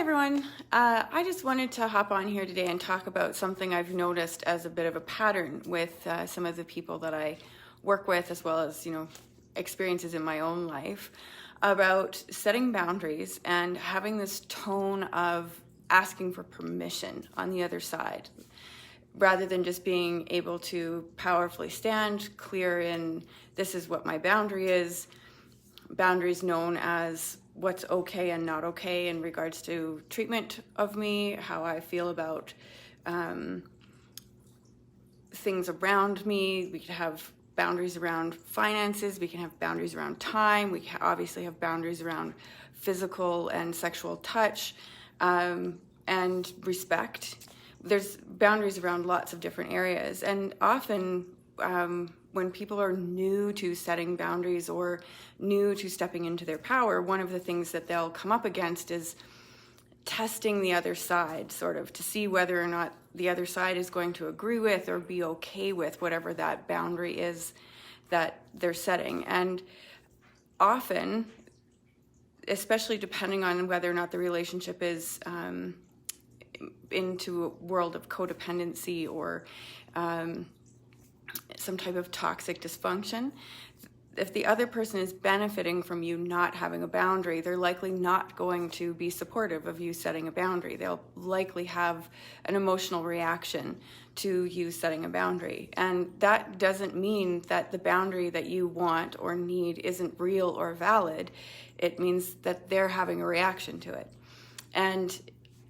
everyone. I just wanted to hop on here today and talk about something I've noticed as a bit of a pattern with some of the people that I work with, as well as, experiences in my own life, about setting boundaries and having this tone of asking for permission on the other side, rather than just being able to powerfully stand clear in, this is what my boundary is. Boundaries known as what's okay and not okay in regards to treatment of me, how I feel about things around me. We could have boundaries around finances, we can have boundaries around time, we can obviously have boundaries around physical and sexual touch, and respect. There's boundaries around lots of different areas, and often when people are new to setting boundaries or new to stepping into their power, one of the things that they'll come up against is testing the other side, sort of, to see whether or not the other side is going to agree with or be okay with whatever that boundary is that they're setting. And often, especially depending on whether or not the relationship is into a world of codependency or some type of toxic dysfunction, if the other person is benefiting from you not having a boundary, they're likely not going to be supportive of you setting a boundary. They'll likely have an emotional reaction to you setting a boundary. And that doesn't mean that the boundary that you want or need isn't real or valid. It means that they're having a reaction to it. And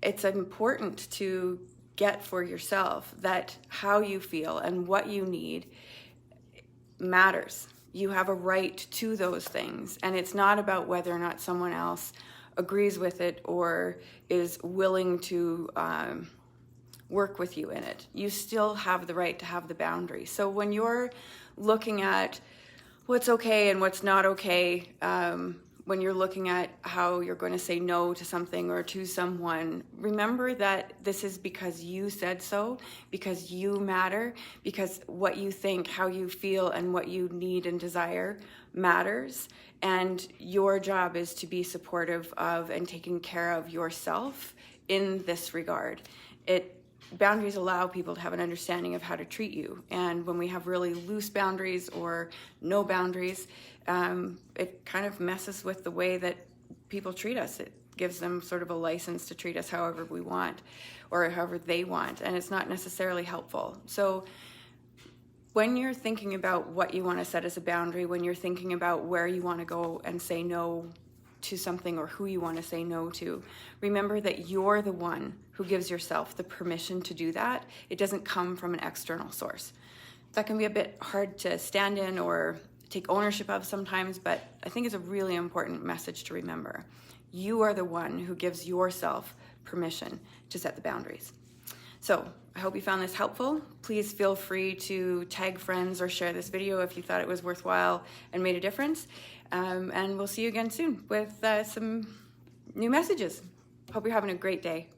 it's important to get for yourself that how you feel and what you need matters. You have a right to those things, and it's not about whether or not someone else agrees with it or is willing to work with you in it. You still have the right to have the boundary. So when you're looking at what's okay and what's not okay, when you're looking at how you're going to say no to something or to someone, remember that this is because you said so, because you matter, because what you think, how you feel, and what you need and desire matters. And your job is to be supportive of and taking care of yourself in this regard. Boundaries allow people to have an understanding of how to treat you. And when we have really loose boundaries or no boundaries, it kind of messes with the way that people treat us. It gives them sort of a license to treat us however we want or however they want, and it's not necessarily helpful. So when you're thinking about what you want to set as a boundary, when you're thinking about where you want to go and say no to something or who you want to say no to, remember that you're the one who gives yourself the permission to do that. It doesn't come from an external source. That can be a bit hard to stand in or take ownership of sometimes, but I think it's a really important message to remember. You are the one who gives yourself permission to set the boundaries. So I hope you found this helpful. Please feel free to tag friends or share this video if you thought it was worthwhile and made a difference. And we'll see you again soon with some new messages. Hope you're having a great day.